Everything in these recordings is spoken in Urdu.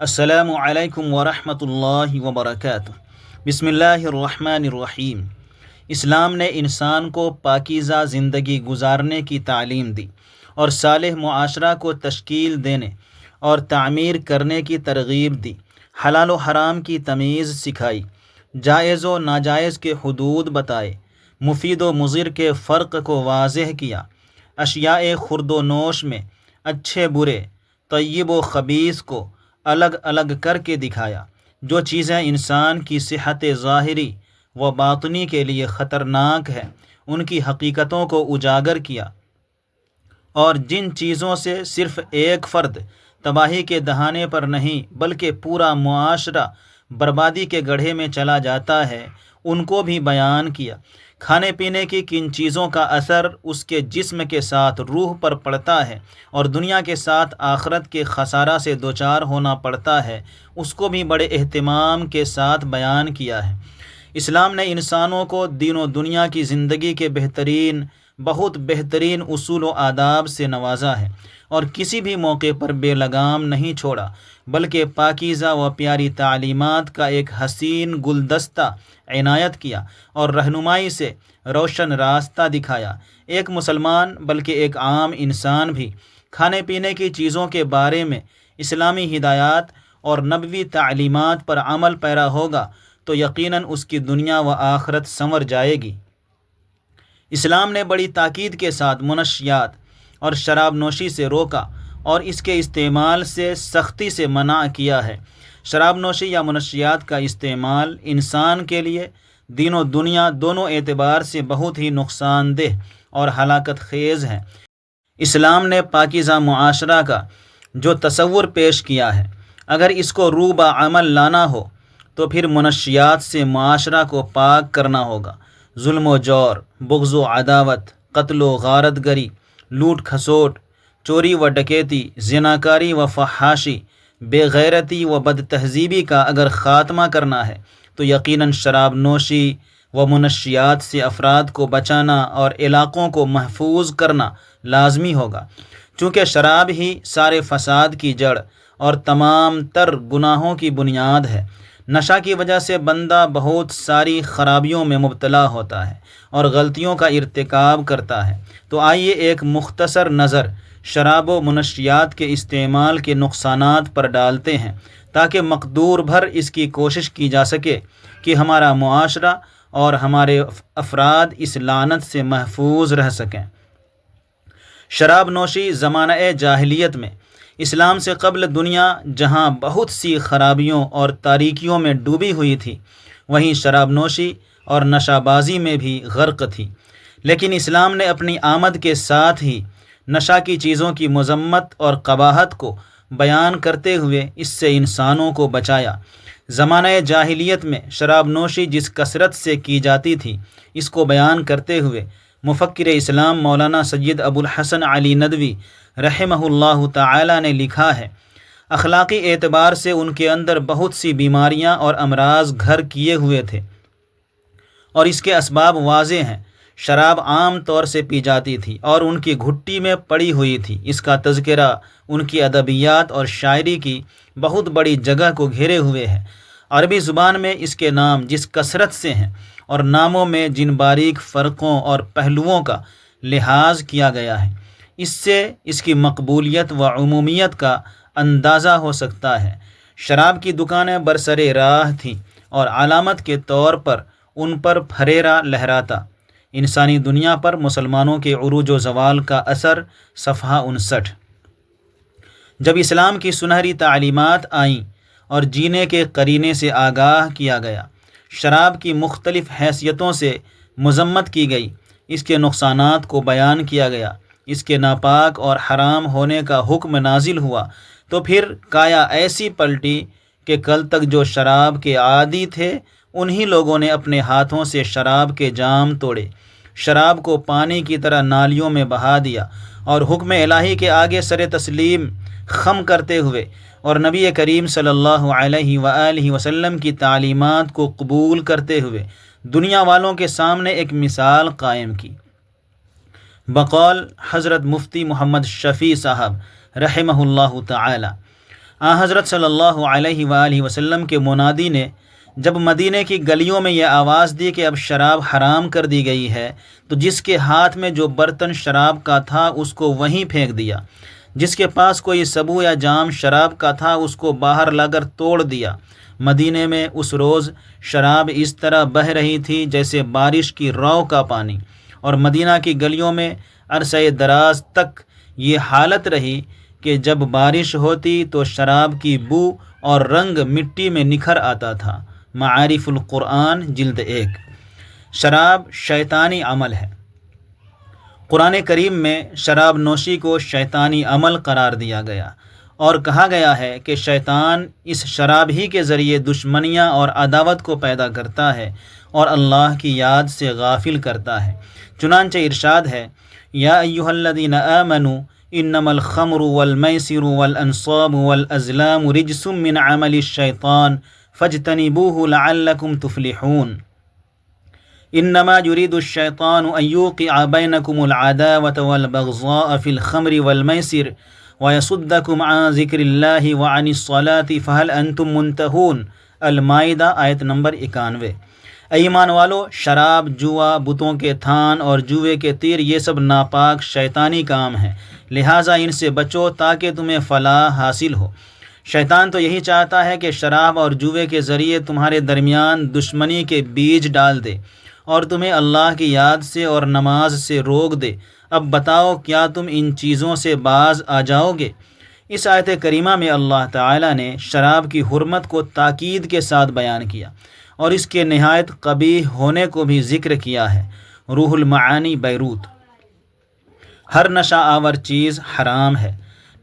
السلام علیکم ورحمۃ اللہ وبرکاتہ۔ بسم اللہ الرحمن الرحیم۔ اسلام نے انسان کو پاکیزہ زندگی گزارنے کی تعلیم دی اور صالح معاشرہ کو تشکیل دینے اور تعمیر کرنے کی ترغیب دی۔ حلال و حرام کی تمیز سکھائی، جائز و ناجائز کے حدود بتائے، مفید و مضر کے فرق کو واضح کیا، اشیاء خورد و نوش میں اچھے برے، طیب و خبیث کو الگ الگ کر کے دکھایا۔ جو چیزیں انسان کی صحت ظاہری و باطنی کے لیے خطرناک ہیں ان کی حقیقتوں کو اجاگر کیا، اور جن چیزوں سے صرف ایک فرد تباہی کے دہانے پر نہیں بلکہ پورا معاشرہ بربادی کے گڑھے میں چلا جاتا ہے ان کو بھی بیان کیا۔ کھانے پینے کی کن چیزوں کا اثر اس کے جسم کے ساتھ روح پر پڑتا ہے اور دنیا کے ساتھ آخرت کے خسارہ سے دوچار ہونا پڑتا ہے اس کو بھی بڑے اہتمام کے ساتھ بیان کیا ہے۔ اسلام نے انسانوں کو دین و دنیا کی زندگی کے بہت بہترین اصول و آداب سے نوازا ہے اور کسی بھی موقع پر بے لگام نہیں چھوڑا، بلکہ پاکیزہ و پیاری تعلیمات کا ایک حسین گلدستہ عنایت کیا اور رہنمائی سے روشن راستہ دکھایا۔ ایک مسلمان بلکہ ایک عام انسان بھی کھانے پینے کی چیزوں کے بارے میں اسلامی ہدایات اور نبوی تعلیمات پر عمل پیرا ہوگا تو یقیناً اس کی دنیا و آخرت سنور جائے گی۔ اسلام نے بڑی تاکید کے ساتھ منشیات اور شراب نوشی سے روکا اور اس کے استعمال سے سختی سے منع کیا ہے۔ شراب نوشی یا منشیات کا استعمال انسان کے لیے دین و دنیا دونوں اعتبار سے بہت ہی نقصان دہ اور ہلاکت خیز ہے۔ اسلام نے پاکیزہ معاشرہ کا جو تصور پیش کیا ہے، اگر اس کو روبہ عمل لانا ہو تو پھر منشیات سے معاشرہ کو پاک کرنا ہوگا۔ ظلم و جور، بغض و عداوت، قتل و غارت گری، لوٹ کھسوٹ، چوری و ڈکیتی، زناکاری و فحاشی، بے غیرتی و بد تہذیبی کا اگر خاتمہ کرنا ہے تو یقیناً شراب نوشی و منشیات سے افراد کو بچانا اور علاقوں کو محفوظ کرنا لازمی ہوگا، چونکہ شراب ہی سارے فساد کی جڑ اور تمام تر گناہوں کی بنیاد ہے۔ نشہ کی وجہ سے بندہ بہت ساری خرابیوں میں مبتلا ہوتا ہے اور غلطیوں کا ارتکاب کرتا ہے۔ تو آئیے ایک مختصر نظر شراب و منشیات کے استعمال کے نقصانات پر ڈالتے ہیں تاکہ مقدور بھر اس کی کوشش کی جا سکے کہ ہمارا معاشرہ اور ہمارے افراد اس لعنت سے محفوظ رہ سکیں۔ شراب نوشی زمانہ جاہلیت میں اسلام سے قبل دنیا جہاں بہت سی خرابیوں اور تاریکیوں میں ڈوبی ہوئی تھی، وہیں شراب نوشی اور نشہ بازی میں بھی غرق تھی، لیکن اسلام نے اپنی آمد کے ساتھ ہی نشہ کی چیزوں کی مذمت اور قباحت کو بیان کرتے ہوئے اس سے انسانوں کو بچایا۔ زمانہ جاہلیت میں شراب نوشی جس کثرت سے کی جاتی تھی اس کو بیان کرتے ہوئے مفکر اسلام مولانا سید ابو الحسن علی ندوی رحمہ اللہ تعالی نے لکھا ہے، اخلاقی اعتبار سے ان کے اندر بہت سی بیماریاں اور امراض گھر کیے ہوئے تھے اور اس کے اسباب واضح ہیں۔ شراب عام طور سے پی جاتی تھی اور ان کی گھٹی میں پڑی ہوئی تھی۔ اس کا تذکرہ ان کی ادبیات اور شاعری کی بہت بڑی جگہ کو گھیرے ہوئے ہے۔ عربی زبان میں اس کے نام جس کثرت سے ہیں اور ناموں میں جن باریک فرقوں اور پہلوؤں کا لحاظ کیا گیا ہے، اس سے اس کی مقبولیت و عمومیت کا اندازہ ہو سکتا ہے۔ شراب کی دکانیں برسر راہ تھیں اور علامت کے طور پر ان پر پھریرا لہراتا۔ انسانی دنیا پر مسلمانوں کے عروج و زوال کا اثر، صفحہ 59۔ جب اسلام کی سنہری تعلیمات آئیں اور جینے کے قرینے سے آگاہ کیا گیا، شراب کی مختلف حیثیتوں سے مذمت کی گئی، اس کے نقصانات کو بیان کیا گیا، اس کے ناپاک اور حرام ہونے کا حکم نازل ہوا، تو پھر کایا ایسی پلٹی کہ کل تک جو شراب کے عادی تھے انہی لوگوں نے اپنے ہاتھوں سے شراب کے جام توڑے، شراب کو پانی کی طرح نالیوں میں بہا دیا اور حکم الہی کے آگے سر تسلیم خم کرتے ہوئے اور نبی کریم صلی اللہ علیہ وآلہ وسلم کی تعلیمات کو قبول کرتے ہوئے دنیا والوں کے سامنے ایک مثال قائم کی۔ بقول حضرت مفتی محمد شفیع صاحب رحمہ اللہ تعالی، حضرت صلی اللہ علیہ وآلہ وسلم کے منادی نے جب مدینے کی گلیوں میں یہ آواز دی کہ اب شراب حرام کر دی گئی ہے، تو جس کے ہاتھ میں جو برتن شراب کا تھا اس کو وہیں پھینک دیا، جس کے پاس کوئی سبو یا جام شراب کا تھا اس کو باہر لا کر توڑ دیا۔ مدینے میں اس روز شراب اس طرح بہہ رہی تھی جیسے بارش کی رو کا پانی، اور مدینہ کی گلیوں میں عرصہ دراز تک یہ حالت رہی کہ جب بارش ہوتی تو شراب کی بو اور رنگ مٹی میں نکھر آتا تھا۔ معارف القرآن جلد 1۔ شراب شیطانی عمل ہے۔ قرآن کریم میں شراب نوشی کو شیطانی عمل قرار دیا گیا اور کہا گیا ہے کہ شیطان اس شراب ہی کے ذریعے دشمنیاں اور عداوت کو پیدا کرتا ہے اور اللہ کی یاد سے غافل کرتا ہے۔ چنانچہ ارشاد ہے، یا ایھا الذین آمنوا انما الخمر والمیسر والانصاب والازلام رجس من عمل الشیطان فاجتنبوه لعلکم تفلحون۔ انما يريد الشيطان ان يوقع بينكم العداوة والبغضاء في الخمر والميسر ويصدكم عن ذكر الله وعن الصلاة فهل انتم منتهون۔ المائدہ آیت نمبر 91۔ اے ایمان والو، شراب، جوا، بتوں کے تھان اور جوئے کے تیر یہ سب ناپاک شیطانی کام ہیں، لہٰذا ان سے بچو تاکہ تمہیں فلاح حاصل ہو۔ شیطان تو یہی چاہتا ہے کہ شراب اور جوئے کے ذریعے تمہارے درمیان دشمنی کے بیج ڈال دے اور تمہیں اللہ کی یاد سے اور نماز سے روک دے۔ اب بتاؤ کیا تم ان چیزوں سے باز آ جاؤ گے؟ اس آیت کریمہ میں اللہ تعالیٰ نے شراب کی حرمت کو تاکید کے ساتھ بیان کیا اور اس کے نہایت قبیح ہونے کو بھی ذکر کیا ہے۔ روح المعانی بیروت۔ ہر نشہ آور چیز حرام ہے۔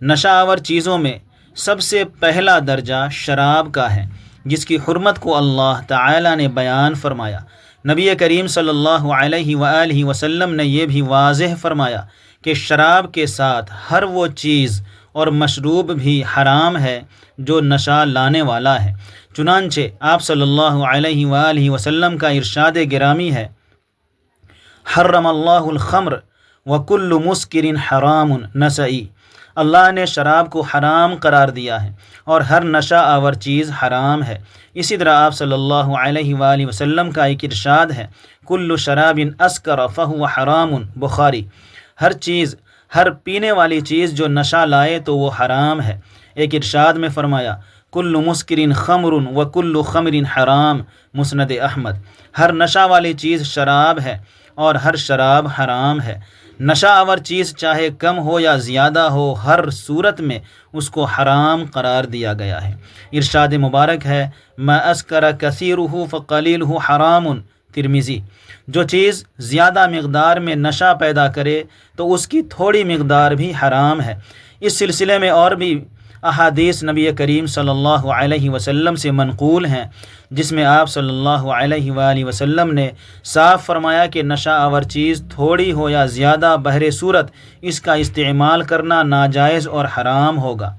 نشہ آور چیزوں میں سب سے پہلا درجہ شراب کا ہے، جس کی حرمت کو اللہ تعالیٰ نے بیان فرمایا۔ نبی کریم صلی اللہ علیہ وآلہ وسلم نے یہ بھی واضح فرمایا کہ شراب کے ساتھ ہر وہ چیز اور مشروب بھی حرام ہے جو نشہ لانے والا ہے۔ چنانچہ آپ صلی اللہ علیہ وآلہ وسلم کا ارشاد گرامی ہے، حرم اللہ الخمر وکل مسکر حرام، نسائی۔ اللہ نے شراب کو حرام قرار دیا ہے اور ہر نشہ آور چیز حرام ہے۔ اسی طرح آپ صلی اللہ علیہ وآلہ وسلم کا ایک ارشاد ہے، کل شراب اسکر فہو حرام، بخاری۔ ہر پینے والی چیز جو نشہ لائے تو وہ حرام ہے۔ ایک ارشاد میں فرمایا، کل مسکر خمر وکل خمر حرام، مسند احمد۔ ہر نشہ والی چیز شراب ہے اور ہر شراب حرام ہے۔ نشہ آور چیز چاہے کم ہو یا زیادہ ہو، ہر صورت میں اس کو حرام قرار دیا گیا ہے۔ ارشاد مبارک ہے، ما اسکر کثیرہ فقلیلہ حرام، ترمذی۔ جو چیز زیادہ مقدار میں نشہ پیدا کرے تو اس کی تھوڑی مقدار بھی حرام ہے۔ اس سلسلے میں اور بھی احادیث نبی کریم صلی اللہ علیہ وسلم سے منقول ہیں، جس میں آپ صلی اللہ علیہ وآلہ وسلم نے صاف فرمایا کہ نشہ آور چیز تھوڑی ہو یا زیادہ، بہر صورت اس کا استعمال کرنا ناجائز اور حرام ہوگا۔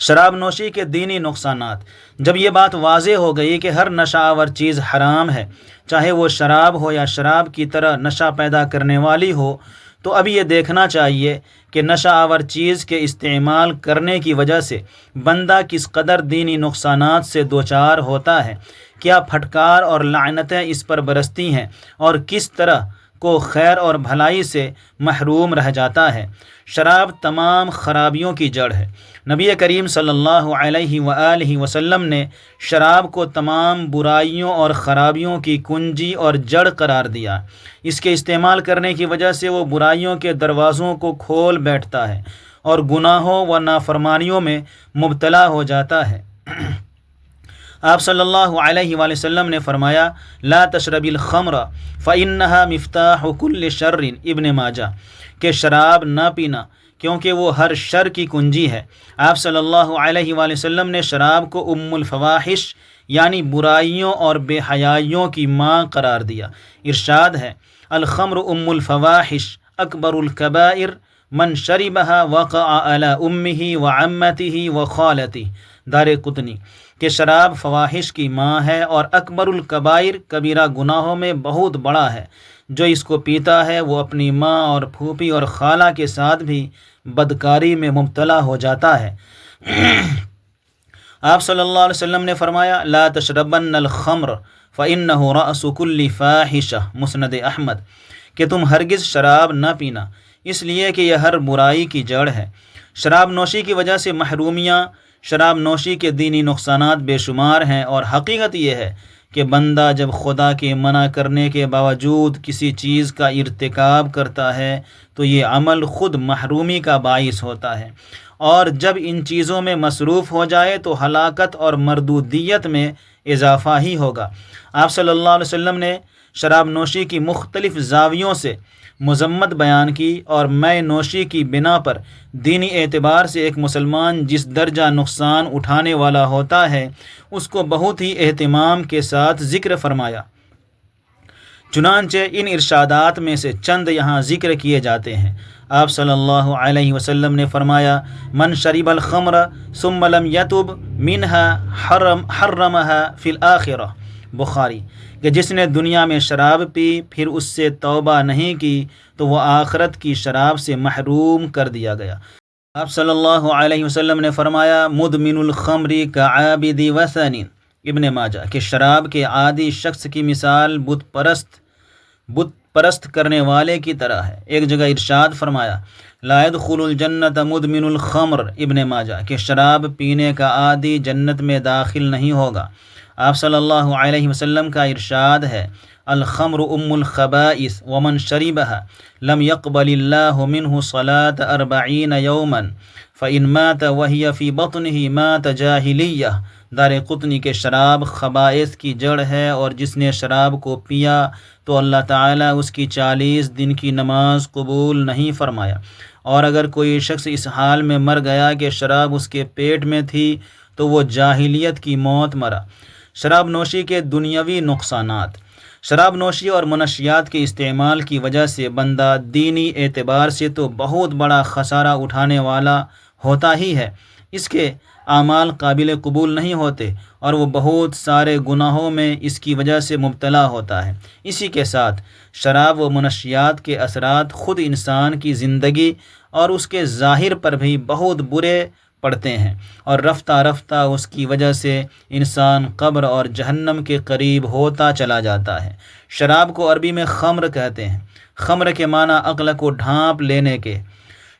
شراب نوشی کے دینی نقصانات۔ جب یہ بات واضح ہو گئی کہ ہر نشہ آور چیز حرام ہے، چاہے وہ شراب ہو یا شراب کی طرح نشہ پیدا کرنے والی ہو، تو اب یہ دیکھنا چاہیے کہ نشہ آور چیز کے استعمال کرنے کی وجہ سے بندہ کس قدر دینی نقصانات سے دوچار ہوتا ہے، کیا پھٹکار اور لعنتیں اس پر برستی ہیں اور کس طرح کو خیر اور بھلائی سے محروم رہ جاتا ہے۔ شراب تمام خرابیوں کی جڑ ہے۔ نبی کریم صلی اللہ علیہ وآلہ وسلم نے شراب کو تمام برائیوں اور خرابیوں کی کنجی اور جڑ قرار دیا۔ اس کے استعمال کرنے کی وجہ سے وہ برائیوں کے دروازوں کو کھول بیٹھتا ہے اور گناہوں و نافرمانیوں میں مبتلا ہو جاتا ہے۔ آپ صلی اللہ علیہ وآلہ وسلم نے فرمایا، لا تشرب الخمر فإنها مفتاح كل شر، ابن ماجہ، کہ شراب نہ پینا کیونکہ وہ ہر شر کی کنجی ہے۔ آپ صلی اللہ علیہ وآلہ وسلم نے شراب کو ام الفواحش یعنی برائیوں اور بے حیائیوں کی ماں قرار دیا۔ ارشاد ہے، الخمر ام الفواحش اکبر الکبائر من شربها وقع علی امہ وعمتہ وخالتہ، دار قطنی، کہ شراب فواحش کی ماں ہے اور اکبر الکبائر کبیرہ گناہوں میں بہت بڑا ہے۔ جو اس کو پیتا ہے وہ اپنی ماں اور پھوپھی اور خالہ کے ساتھ بھی بدکاری میں مبتلا ہو جاتا ہے۔ آپ صلی اللہ علیہ وسلم نے فرمایا لا تشربن الخمر فإنه رأس كل فاحشہ، مسند احمد، کہ تم ہرگز شراب نہ پینا، اس لیے کہ یہ ہر برائی کی جڑ ہے۔ شراب نوشی کی وجہ سے محرومیاں، شراب نوشی کے دینی نقصانات بے شمار ہیں، اور حقیقت یہ ہے کہ بندہ جب خدا کے منع کرنے کے باوجود کسی چیز کا ارتکاب کرتا ہے تو یہ عمل خود محرومی کا باعث ہوتا ہے، اور جب ان چیزوں میں مصروف ہو جائے تو ہلاکت اور مردودیت میں اضافہ ہی ہوگا۔ آپ صلی اللہ علیہ وسلم نے شراب نوشی کی مختلف زاویوں سے مذمت بیان کی، اور مے نوشی کی بنا پر دینی اعتبار سے ایک مسلمان جس درجہ نقصان اٹھانے والا ہوتا ہے اس کو بہت ہی اہتمام کے ساتھ ذکر فرمایا۔ چنانچہ ان ارشادات میں سے چند یہاں ذکر کیے جاتے ہیں۔ آپ صلی اللہ علیہ وسلم نے فرمایا من شرب الخمر ثم لم یتب منها حرمها فی الآخرہ، بخاری، کہ جس نے دنیا میں شراب پی پھر اس سے توبہ نہیں کی تو وہ آخرت کی شراب سے محروم کر دیا گیا۔ آپ صلی اللہ علیہ وسلم نے فرمایا مدمن الخمر کعابد وثن، ابن ماجہ، کہ شراب کے عادی شخص کی مثال بت پرست کرنے والے کی طرح ہے۔ ایک جگہ ارشاد فرمایا لا يدخل الجنت مدمن الخمر، ابن ماجہ، کہ شراب پینے کا عادی جنت میں داخل نہیں ہوگا۔ آپ صلی اللہ علیہ وسلم کا ارشاد ہے الخمر ام الخبائث ومن شربها لم يقبل اللہ منہ صلاة 40 یوما فإن مات وهي في بطنه مات جاہلیہ۔ دارقطنی کے شراب خبائث کی جڑ ہے، اور جس نے شراب کو پیا تو اللہ تعالیٰ اس کی 40 دن کی نماز قبول نہیں فرمایا، اور اگر کوئی شخص اس حال میں مر گیا کہ شراب اس کے پیٹ میں تھی تو وہ جاہلیت کی موت مرا۔ شراب نوشی کے دنیاوی نقصانات۔ شراب نوشی اور منشیات کے استعمال کی وجہ سے بندہ دینی اعتبار سے تو بہت بڑا خسارہ اٹھانے والا ہوتا ہی ہے، اس کے اعمال قابل قبول نہیں ہوتے، اور وہ بہت سارے گناہوں میں اس کی وجہ سے مبتلا ہوتا ہے۔ اسی کے ساتھ شراب و منشیات کے اثرات خود انسان کی زندگی اور اس کے ظاہر پر بھی بہت برے پڑتے ہیں، اور رفتہ رفتہ اس کی وجہ سے انسان قبر اور جہنم کے قریب ہوتا چلا جاتا ہے۔ شراب کو عربی میں خمر کہتے ہیں، خمر کے معنی عقل کو ڈھانپ لینے کے۔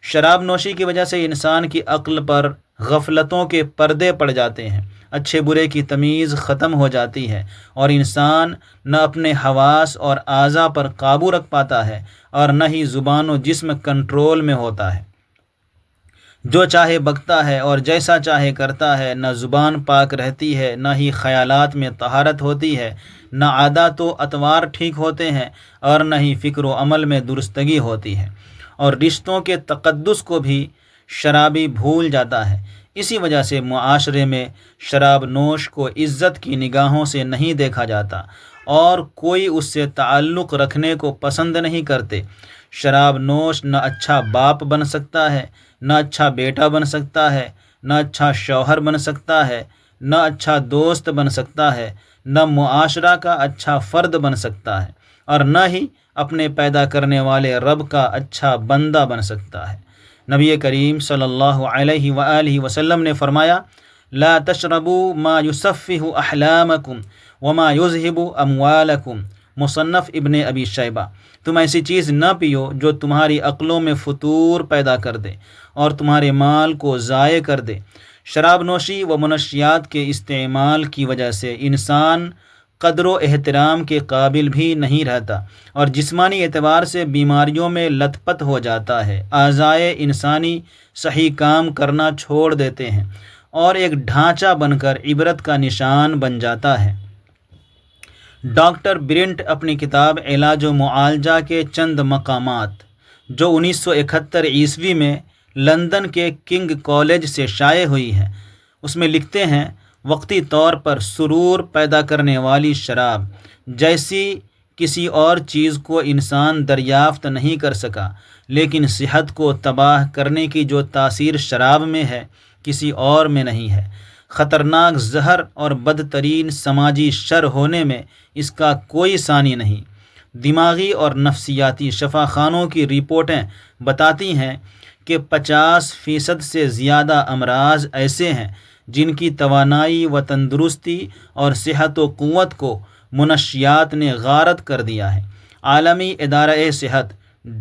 شراب نوشی کی وجہ سے انسان کی عقل پر غفلتوں کے پردے پڑ جاتے ہیں، اچھے برے کی تمیز ختم ہو جاتی ہے، اور انسان نہ اپنے حواس اور اعضاء پر قابو رکھ پاتا ہے اور نہ ہی زبان و جسم کنٹرول میں ہوتا ہے۔ جو چاہے بکتا ہے اور جیسا چاہے کرتا ہے، نہ زبان پاک رہتی ہے، نہ ہی خیالات میں طہارت ہوتی ہے، نہ عادات و اطوار ٹھیک ہوتے ہیں، اور نہ ہی فکر و عمل میں درستگی ہوتی ہے، اور رشتوں کے تقدس کو بھی شرابی بھول جاتا ہے۔ اسی وجہ سے معاشرے میں شراب نوش کو عزت کی نگاہوں سے نہیں دیکھا جاتا، اور کوئی اس سے تعلق رکھنے کو پسند نہیں کرتے۔ شراب نوش نہ اچھا باپ بن سکتا ہے، نہ اچھا بیٹا بن سکتا ہے، نہ اچھا شوہر بن سکتا ہے، نہ اچھا دوست بن سکتا ہے، نہ معاشرہ کا اچھا فرد بن سکتا ہے، اور نہ ہی اپنے پیدا کرنے والے رب کا اچھا بندہ بن سکتا ہے۔ نبی کریم صلی اللہ علیہ وآلہ وسلم نے فرمایا لا تشربوا ما يسفه احلامکم وما یذهب اموالکم، مصنف ابن ابی شیبہ، تم ایسی چیز نہ پیو جو تمہاری عقلوں میں فطور پیدا کر دے اور تمہارے مال کو ضائع کر دے۔ شراب نوشی و منشیات کے استعمال کی وجہ سے انسان قدر و احترام کے قابل بھی نہیں رہتا، اور جسمانی اعتبار سے بیماریوں میں لت پت ہو جاتا ہے۔ اعضائے انسانی صحیح کام کرنا چھوڑ دیتے ہیں، اور ایک ڈھانچہ بن کر عبرت کا نشان بن جاتا ہے۔ ڈاکٹر برنٹ اپنی کتاب علاج و معالجہ کے چند مقامات جو 1971 عیسوی میں لندن کے کنگ کالج سے شائع ہوئی ہے، اس میں لکھتے ہیں وقتی طور پر سرور پیدا کرنے والی شراب جیسی کسی اور چیز کو انسان دریافت نہیں کر سکا، لیکن صحت کو تباہ کرنے کی جو تاثیر شراب میں ہے کسی اور میں نہیں ہے۔ خطرناک زہر اور بدترین سماجی شر ہونے میں اس کا کوئی ثانی نہیں۔ دماغی اور نفسیاتی شفاخانوں کی رپورٹیں بتاتی ہیں کہ 50% سے زیادہ امراض ایسے ہیں جن کی توانائی و تندرستی اور صحت و قوت کو منشیات نے غارت کر دیا ہے۔ عالمی ادارہ صحت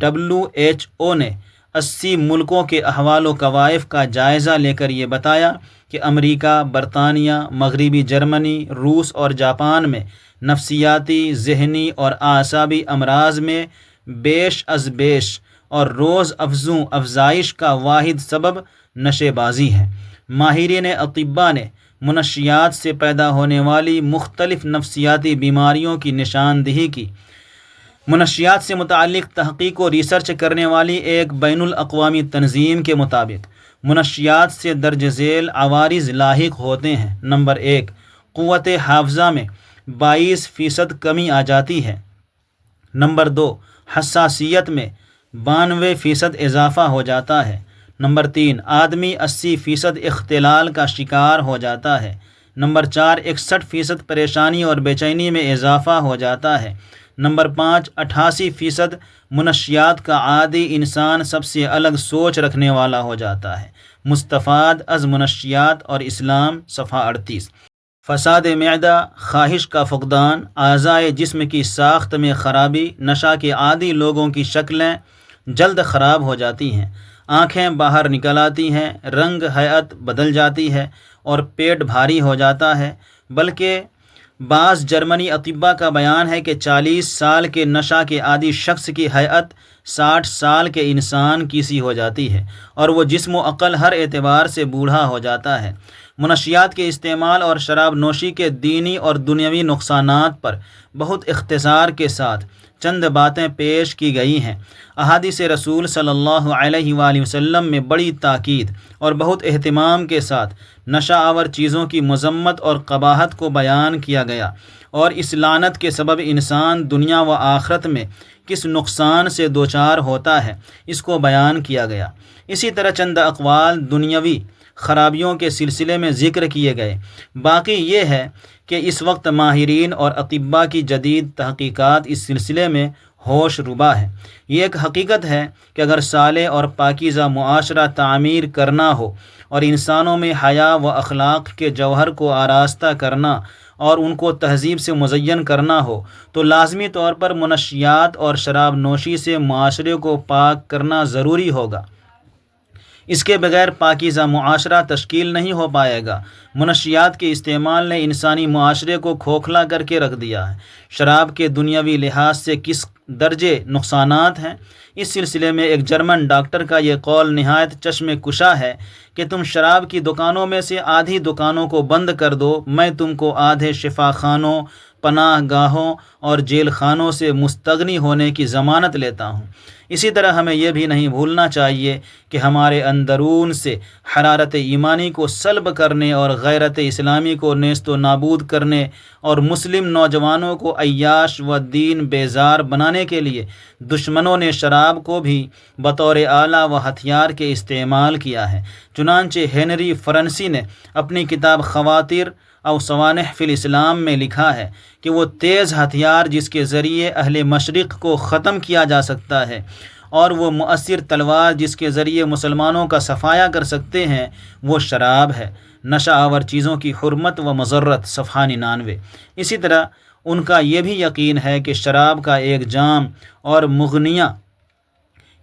WHO نے 80 ملکوں کے احوال و کوائف کا جائزہ لے کر یہ بتایا کہ امریکہ، برطانیہ، مغربی جرمنی، روس اور جاپان میں نفسیاتی، ذہنی اور اعصابی امراض میں بیش از بیش اور روز افزوں افزائش کا واحد سبب نشے بازی ہے۔ ماہرین اطباء نے منشیات سے پیدا ہونے والی مختلف نفسیاتی بیماریوں کی نشاندہی کی۔ منشیات سے متعلق تحقیق و ریسرچ کرنے والی ایک بین الاقوامی تنظیم کے مطابق منشیات سے درج ذیل عوارض لاحق ہوتے ہیں۔ نمبر 1، قوت حافظہ میں 22% کمی آ جاتی ہے۔ نمبر 2، حساسیت میں 92% اضافہ ہو جاتا ہے۔ نمبر 3، آدمی 80% اختلال کا شکار ہو جاتا ہے۔ نمبر 4، 61% پریشانی اور بے چینی میں اضافہ ہو جاتا ہے۔ نمبر 5، 88% منشیات کا عادی انسان سب سے الگ سوچ رکھنے والا ہو جاتا ہے۔ مستفاد از منشیات اور اسلام، صفحہ 38۔ فساد معدہ، خواہش کا فقدان، اعضائے جسم کی ساخت میں خرابی، نشہ کے عادی لوگوں کی شکلیں جلد خراب ہو جاتی ہیں، آنکھیں باہر نکل آتی ہیں، رنگ ہیئت بدل جاتی ہے اور پیٹ بھاری ہو جاتا ہے۔ بلکہ بعض جرمنی اطباء کا بیان ہے کہ 40 سال کے نشہ کے عادی شخص کی ہیئت 60 سال کے انسان کی سی ہو جاتی ہے اور وہ جسم و عقل ہر اعتبار سے بوڑھا ہو جاتا ہے۔ منشیات کے استعمال اور شراب نوشی کے دینی اور دنیاوی نقصانات پر بہت اختصار کے ساتھ چند باتیں پیش کی گئی ہیں۔ احادیث رسول صلی اللہ علیہ وآلہ وسلم میں بڑی تاکید اور بہت اہتمام کے ساتھ نشہ آور چیزوں کی مذمت اور قباحت کو بیان کیا گیا اور اس لعنت کے سبب انسان دنیا و آخرت میں کس نقصان سے دوچار ہوتا ہے اس کو بیان کیا گیا۔ اسی طرح چند اقوال دنیاوی خرابیوں کے سلسلے میں ذکر کیے گئے۔ باقی یہ ہے کہ اس وقت ماہرین اور اطباء کی جدید تحقیقات اس سلسلے میں ہوش ربا ہے۔ یہ ایک حقیقت ہے کہ اگر صالح اور پاکیزہ معاشرہ تعمیر کرنا ہو اور انسانوں میں حیا و اخلاق کے جوہر کو آراستہ کرنا اور ان کو تہذیب سے مزین کرنا ہو تو لازمی طور پر منشیات اور شراب نوشی سے معاشرے کو پاک کرنا ضروری ہوگا۔ اس کے بغیر پاکیزہ معاشرہ تشکیل نہیں ہو پائے گا۔ منشیات کے استعمال نے انسانی معاشرے کو کھوکھلا کر کے رکھ دیا ہے۔ شراب کے دنیاوی لحاظ سے کس درجے نقصانات ہیں، اس سلسلے میں ایک جرمن ڈاکٹر کا یہ قول نہایت چشم کشا ہے کہ تم شراب کی دکانوں میں سے آدھی دکانوں کو بند کر دو، میں تم کو آدھے شفا خانوں، پناہ گاہوں اور جیل خانوں سے مستغنی ہونے کی ضمانت لیتا ہوں۔ اسی طرح ہمیں یہ بھی نہیں بھولنا چاہیے کہ ہمارے اندرون سے حرارت ایمانی کو سلب کرنے اور غیرت اسلامی کو نیست و نابود کرنے اور مسلم نوجوانوں کو عیاش و دین بیزار بنانے کے لیے دشمنوں نے شراب کو بھی بطور آلہ و ہتھیار کے استعمال کیا ہے۔ چنانچہ ہنری فرنسی نے اپنی کتاب خواتر او سوانح فی الاسلام میں لکھا ہے کہ وہ تیز ہتھیار جس کے ذریعے اہل مشرق کو ختم کیا جا سکتا ہے اور وہ مؤثر تلوار جس کے ذریعے مسلمانوں کا صفایا کر سکتے ہیں وہ شراب ہے۔ نشہ آور چیزوں کی حرمت و مضرت، صفحہ 99۔ اسی طرح ان کا یہ بھی یقین ہے کہ شراب کا ایک جام اور مغنیہ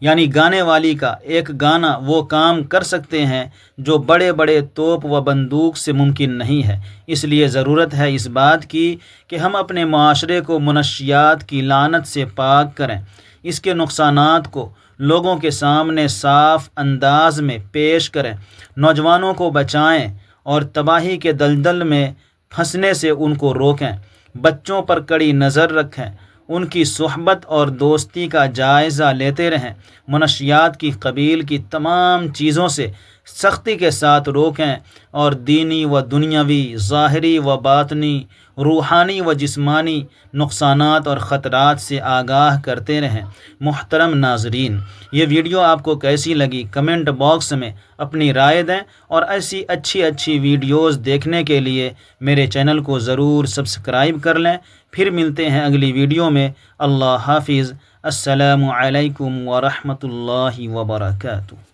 یعنی گانے والی کا ایک گانا وہ کام کر سکتے ہیں جو بڑے بڑے توپ و بندوق سے ممکن نہیں ہے۔ اس لیے ضرورت ہے اس بات کی کہ ہم اپنے معاشرے کو منشیات کی لعنت سے پاک کریں، اس کے نقصانات کو لوگوں کے سامنے صاف انداز میں پیش کریں، نوجوانوں کو بچائیں اور تباہی کے دلدل میں پھنسنے سے ان کو روکیں، بچوں پر کڑی نظر رکھیں، ان کی صحبت اور دوستی کا جائزہ لیتے رہیں، منشیات کی قبیل کی تمام چیزوں سے سختی کے ساتھ روکیں اور دینی و دنیاوی، ظاہری و باطنی، روحانی و جسمانی نقصانات اور خطرات سے آگاہ کرتے رہیں۔ محترم ناظرین، یہ ویڈیو آپ کو کیسی لگی کمنٹ باکس میں اپنی رائے دیں اور ایسی اچھی ویڈیوز دیکھنے کے لیے میرے چینل کو ضرور سبسکرائب کر لیں۔ پھر ملتے ہیں اگلی ویڈیو میں۔ اللہ حافظ۔ السلام علیکم ورحمۃ اللہ وبرکاتہ۔